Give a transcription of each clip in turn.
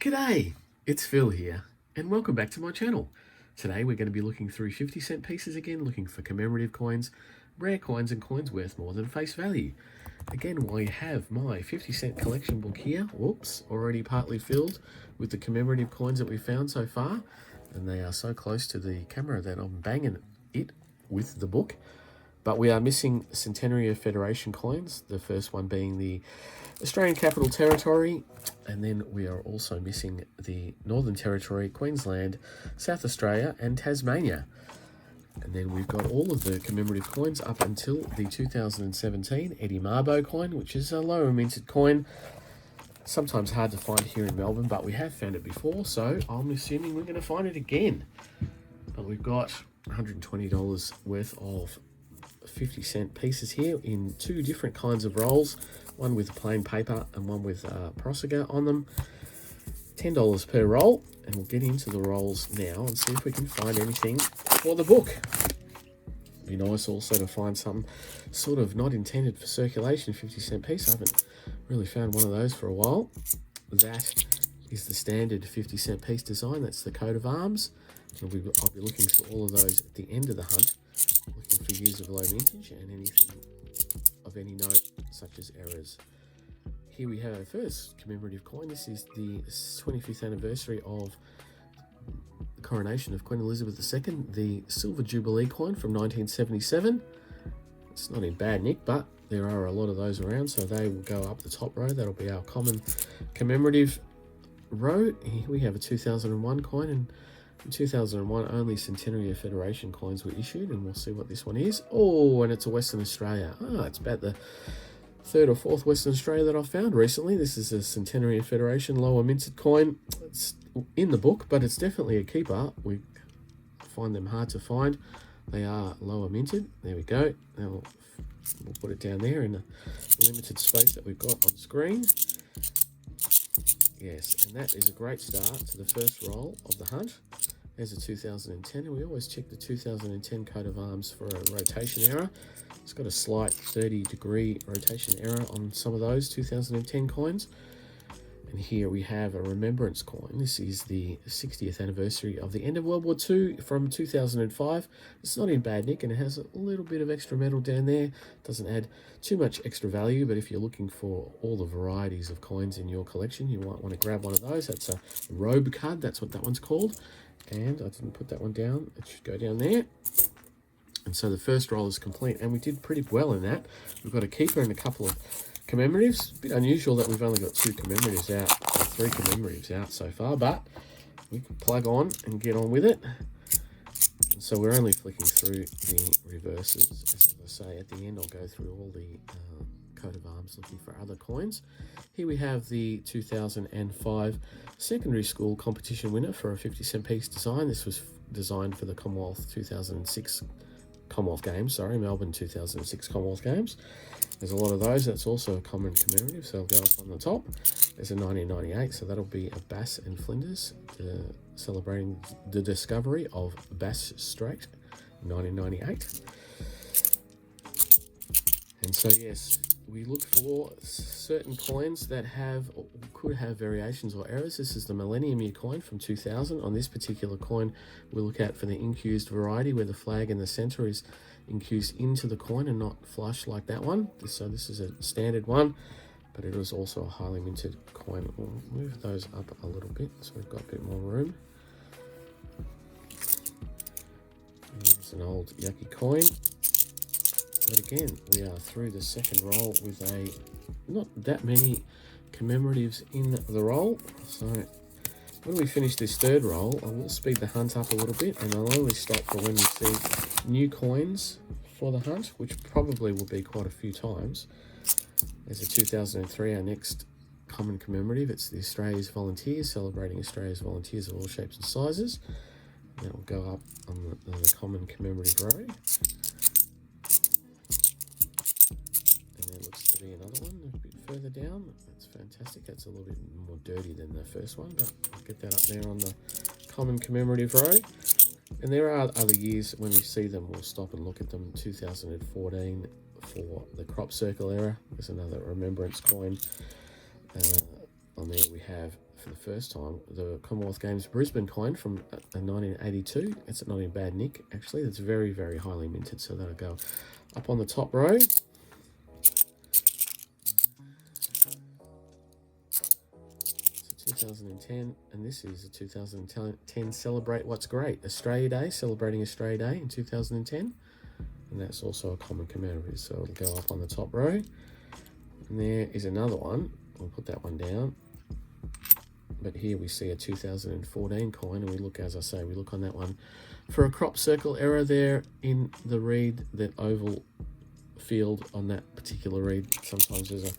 G'day, it's Phil here, and welcome back to my channel. Today we're going to be looking through 50-cent pieces again, looking for commemorative coins, rare coins and coins worth more than face value. Again, I have my 50-cent collection book here, already partly filled with the commemorative coins that we've found so far, and they are so close to the camera that I'm banging it with the book. But we are missing Centenary of Federation coins, the first one being the Australian Capital Territory, and then we are also missing the Northern Territory, Queensland, South Australia and Tasmania. And then we've got all of the commemorative coins up until the 2017 Eddie Mabo coin, which is a lower minted coin. Sometimes hard to find here in Melbourne, but we have found it before, so I'm assuming we're going to find it again. But we've got $120 worth of 50-cent pieces here in two different kinds of rolls, one with plain paper and one with Prosegur on them. $10 per roll, and we'll get into the rolls now and see if we can find anything for the book. Be nice also to find something sort of not intended for circulation, 50-cent piece. I haven't really found one of those for a while. That is the standard 50-cent piece design. That's the coat of arms. I'll be looking for all of those at the end of the hunt, looking for years of low mintage and anything of any note, such as errors. Here we have our first commemorative coin. This is the 25th anniversary of the coronation of Queen Elizabeth II, the Silver Jubilee coin from 1977. It's not in bad nick, but there are a lot of those around, so they will go up the top row. That'll be our common commemorative row. Here we have a 2001 coin, and in 2001 only Centenary of Federation coins were issued, and we'll see what this one is. Oh, and it's a Western Australia. It's about the third or fourth Western Australia that I've found recently. This is a Centenary of Federation lower minted coin. It's in the book, but it's definitely a keeper. We find them hard to find. They are lower minted. There we go. Now we'll put it down there in the limited space that we've got on screen. Yes, and that is a great start to the first roll of the hunt. There's a 2010, and we always check the 2010 coat of arms for a rotation error. It's got a slight 30-degree rotation error on some of those 2010 coins. And here we have a remembrance coin. This is the 60th anniversary of the end of World War II from 2005. It's not in bad nick, and it has a little bit of extra metal down there. Doesn't add too much extra value, but if you're looking for all the varieties of coins in your collection, you might want to grab one of those. That's a robe card. That's what that one's called. And I didn't put that one down. It should go down there. And so the first roll is complete, and we did pretty well in that. We've got a keeper and a couple of commemoratives. A bit unusual that we've only got two commemoratives out, or three commemoratives out so far, but we can plug on and get on with it. And so we're only flicking through the reverses. As I say, at the end I'll go through all the coat of arms looking for other coins. Here we have the 2005 secondary school competition winner for a 50-cent piece design. This was designed for the Commonwealth 2006 Commonwealth Games, Melbourne 2006 Commonwealth Games. There's a lot of those. That's also a common commemorative, so I'll go up on the top. There's a 1998, so that'll be a Bass and Flinders, celebrating the discovery of Bass Strait, 1998. And so, yes, we look for certain coins that have or could have variations or errors. This is the Millennium Year coin from 2000. On this particular coin, we look out for the incused variety where the flag in the center is incused into the coin and not flush like that one. So this is a standard one, but it is also a highly minted coin. We'll move those up a little bit so we've got a bit more room. It's an old yucky coin. But again, we are through the second roll with not that many commemoratives in the roll. So when we finish this third roll, I will speed the hunt up a little bit, and I'll only stop for when we see new coins for the hunt, which probably will be quite a few times. There's a 2003, our next common commemorative. It's the Australia's Volunteers, celebrating Australia's volunteers of all shapes and sizes. That will go up on the common commemorative row. Another one a bit further down. That's fantastic. That's a little bit more dirty than the first one, but I'll get that up there on the common commemorative row. And there are other years when we see them, we'll stop and look at them. 2014 for the crop circle era. There's another remembrance coin. on there we have, for the first time, the Commonwealth Games Brisbane coin from 1982. It's not in bad nick, actually. That's very, very highly minted, so that'll go up on the top row. So 2010, and this is a 2010 Celebrate What's Great, Australia Day, celebrating Australia Day in 2010. And that's also a common commemorative, so it'll go up on the top row. And there is another one. We'll put that one down. But here we see a 2014 coin, and we look, as I say, we look on that one for a crop circle error there in the reed, that oval field on that particular reed. Sometimes there's a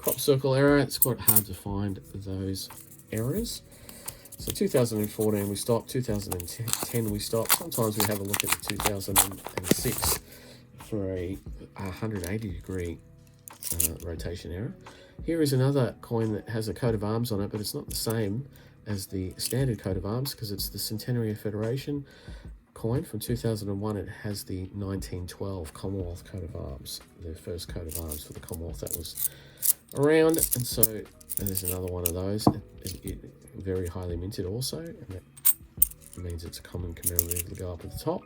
crop circle error. It's quite hard to find those errors. So 2014 we stopped, 2010 we stopped. Sometimes we have a look at the 2006 for a 180 degree rotation error. Here is another coin that has a coat of arms on it, but it's not the same as the standard coat of arms because it's the Centenary of Federation coin from 2001. It has the 1912 Commonwealth coat of arms, the first coat of arms for the Commonwealth that was around. And so there's another one of those, very highly minted also, and that means it's a common commemorative to go up at the top.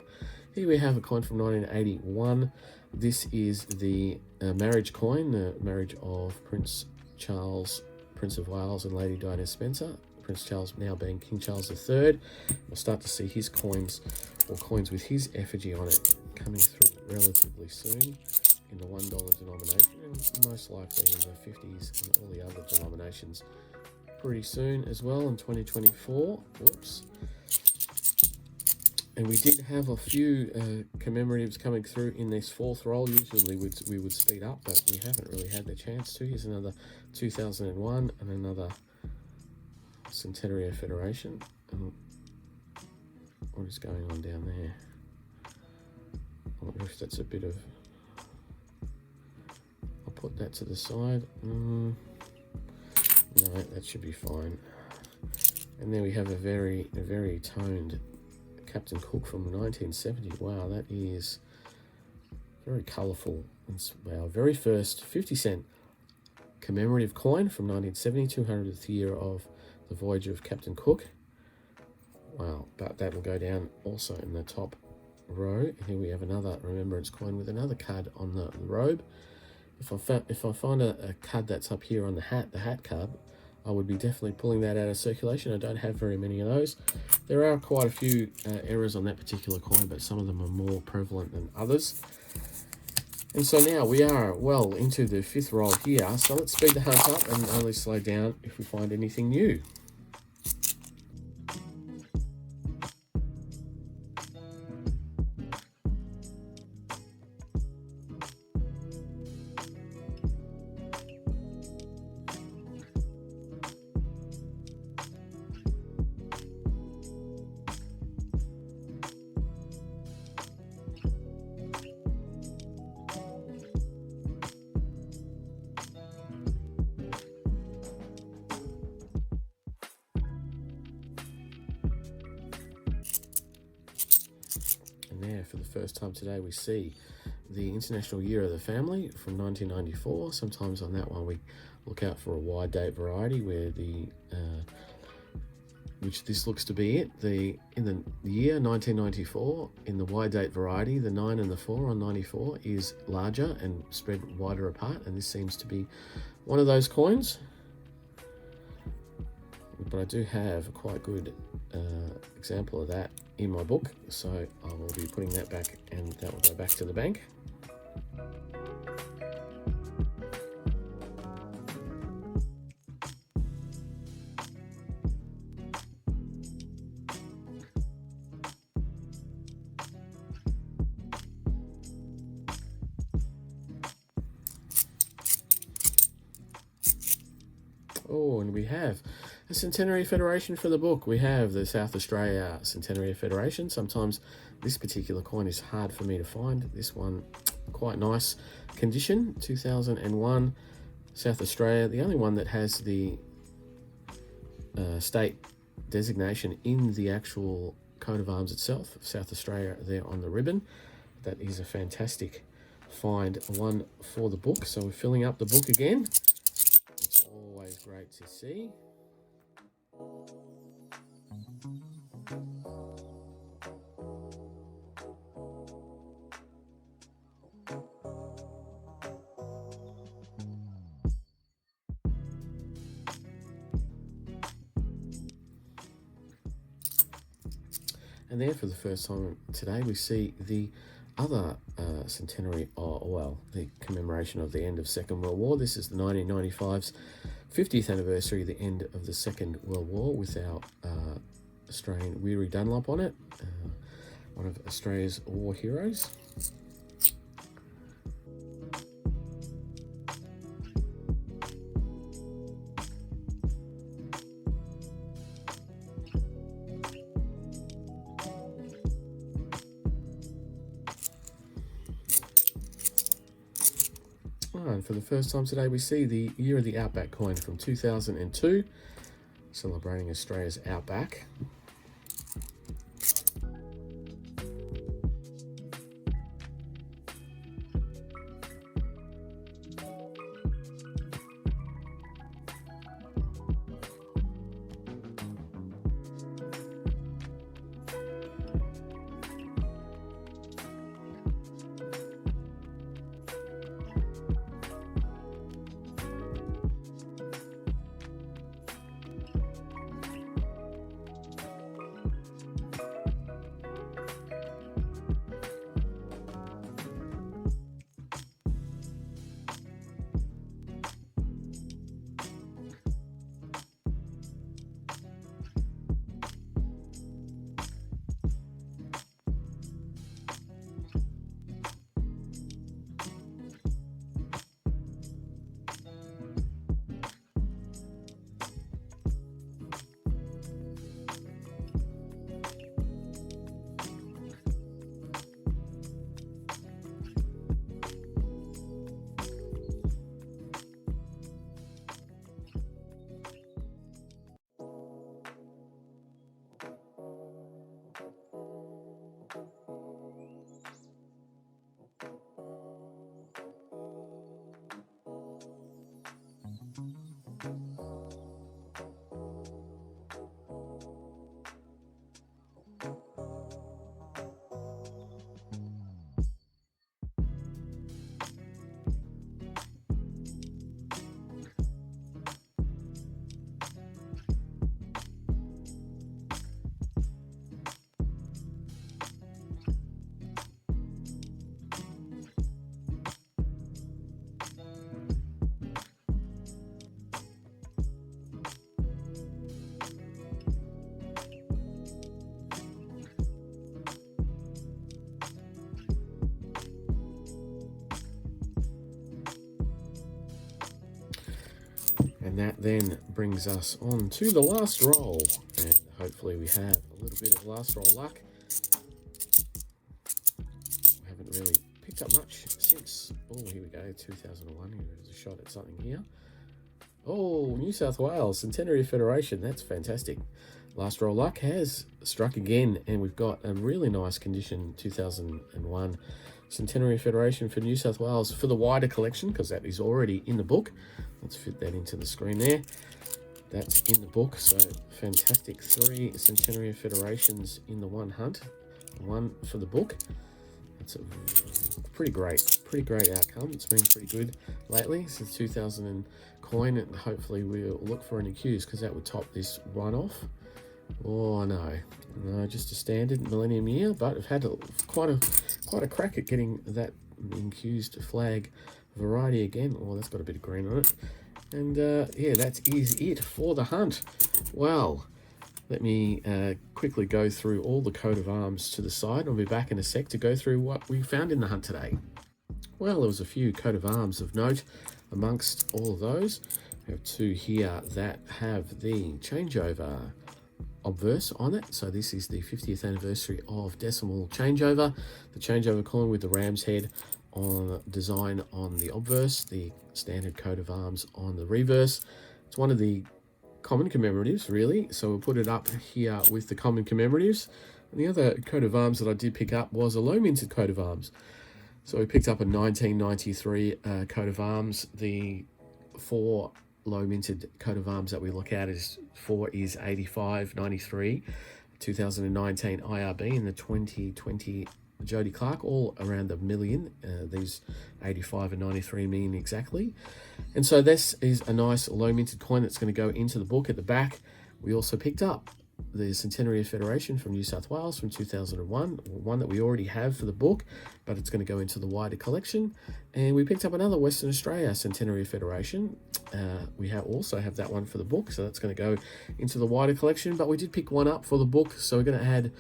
Here we have a coin from 1981. This is the marriage coin, the marriage of Prince Charles, Prince of Wales, and Lady Diana Spencer. Prince Charles now being King Charles III. We'll start to see his coins, or coins with his effigy on it, coming through relatively soon in the $1 denomination, and most likely in the 50s and all the other denominations pretty soon as well in 2024. Whoops. And we did have a few commemoratives coming through in this fourth roll. Usually we would speed up, but we haven't really had the chance to. Here's another 2001 and another Centenary of Federation. And what is going on down there? I wonder if that's a bit of... I'll put that to the side. No, that should be fine. And there we have a very toned Captain Cook from 1970. Wow, that is very colourful. It's our very first 50-cent commemorative coin from 1970, 200th year of the voyage of Captain Cook. Wow, but that will go down also in the top row. Here we have another remembrance coin with another card on the robe. If I find a card that's up here on the hat card, I would be definitely pulling that out of circulation. I don't have very many of those. There are quite a few errors on that particular coin, but some of them are more prevalent than others. And so now we are well into the fifth roll here. So let's speed the hunt up and only slow down if we find anything new. There, for the first time today, we see the International Year of the Family from 1994. Sometimes on that one we look out for a wide date variety where the which this looks to be it. In the year 1994, in the wide date variety, the 9 and the 4 on 94 is larger and spread wider apart, and this seems to be one of those coins. But I do have a quite good example of that in my book, so I will be putting that back, and that will go back to the bank. Oh, and we have a Centenary Federation for the book. We have the South Australia Centenary Federation. Sometimes this particular coin is hard for me to find. This one, quite nice condition, 2001 South Australia. The only one that has the state designation in the actual coat of arms itself, South Australia there on the ribbon. That is a fantastic find, one for the book. So we're filling up the book again. It's always great great to see. And then for the first time today, we see the other centenary, the commemoration of the end of Second World War. This is the 1995's 50th anniversary, the end of the Second World War, with our Australian Weary Dunlop on it, one of Australia's war heroes. And for the first time today, we see the Year of the Outback coin from 2002, celebrating Australia's outback. And that then brings us on to the last roll, and hopefully we have a little bit of last roll luck. We haven't really picked up much since, here we go, 2001. Here's a shot at something here. Oh, New South Wales Centenary Federation, that's fantastic. Last roll luck has struck again, and we've got a really nice condition 2001 Centenary Federation for New South Wales for the wider collection, because that is already in the book. Let's fit that into the screen there. That's in the book, so fantastic. 3 Centenary Federations in the one hunt, one for the book. That's a pretty great outcome. It's been pretty good lately since 2000 coin, and hopefully we'll look for an accused, because that would top this one off. Oh no, just a standard Millennium Year, but I've had quite a crack at getting that infused flag variety again. Oh, that's got a bit of green on it, and yeah, that is it for the hunt. Well, let me quickly go through all the coat of arms to the side. I'll be back in a sec to go through what we found in the hunt today. Well, there was a few coat of arms of note amongst all of those. We have 2 here that have the changeover obverse on it. So this is the 50th anniversary of decimal changeover. The changeover coin with the ram's head on design on the obverse, the standard coat of arms on the reverse. It's one of the common commemoratives, really, so we'll put it up here with the common commemoratives. And the other coat of arms that I did pick up was a low minted coat of arms. So we picked up a 1993 coat of arms, the 4 low minted coat of arms that we look at is 85, 93, 2019 IRB, and the 2020 Jody Clark, all around the million. These 85 and 93 mean exactly. And so this is a nice low minted coin that's going to go into the book. At the back, we also picked up the Centenary of Federation from New South Wales from 2001, one that we already have for the book, but it's going to go into the wider collection. And we picked up another Western Australia Centenary of Federation. We also have that one for the book, so that's going to go into the wider collection, but we did pick one up for the book, so we're going to add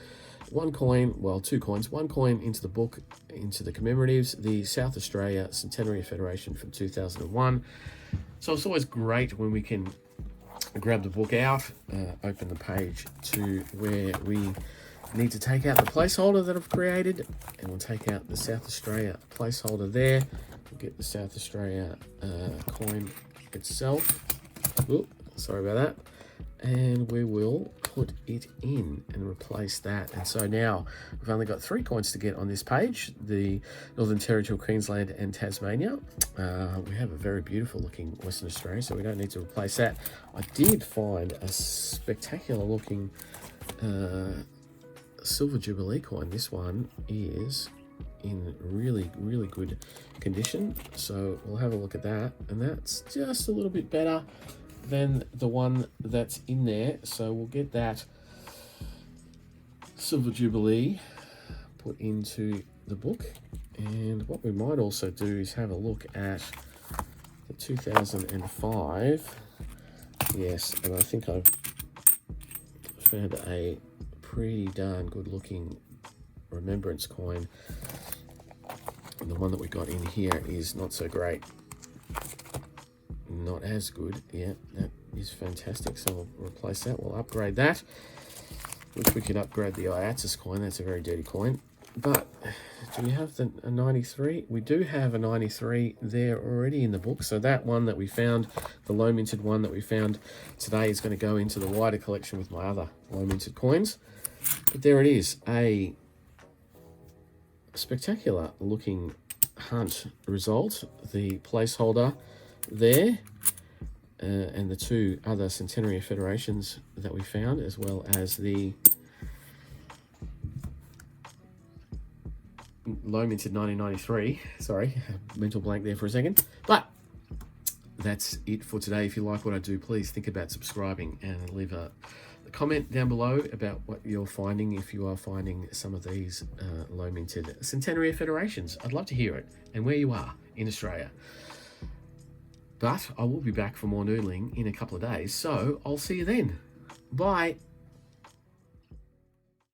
one coin, well, two coins, one coin into the book, into the commemoratives, the South Australia Centenary of Federation from 2001. So it's always great when we can grab the book out, open the page to where we need to take out the placeholder that I've created, and we'll take out the South Australia placeholder there. We'll get the South Australia coin itself. Oops, sorry about that. And we will put it in and replace that. And so now we've only got 3 coins to get on this page, the Northern Territory, Queensland and Tasmania. We have a very beautiful looking Western Australia, so we don't need to replace that. I did find a spectacular looking Silver Jubilee coin. This one is in really, really good condition. So we'll have a look at that. And that's just a little bit better than the one that's in there. So we'll get that Silver Jubilee put into the book. And what we might also do is have a look at the 2005. Yes, and I think I've found a pretty darn good looking remembrance coin. And the one that we got in here is not so great. Not as good. Yeah, that is fantastic. So we'll replace that. We'll upgrade that. Wish we could upgrade the IATSIS coin. That's a very dirty coin. But do we have a 93? We do have a 93 there already in the book. So that one that we found, the low minted one that we found today, is going to go into the wider collection with my other low minted coins. But there it is, a spectacular looking hunt result. The placeholder there, and the 2 other Centenary of Federations that we found, as well as the low minted 1993. Sorry, mental blank there for a second. But that's it for today. If you like what I do, please think about subscribing and leave a comment down below about what you're finding, if you are finding some of these low minted Centenary of Federations. I'd love to hear it, and where you are in Australia. But I will be back for more noodling in a couple of days, so I'll see you then. Bye.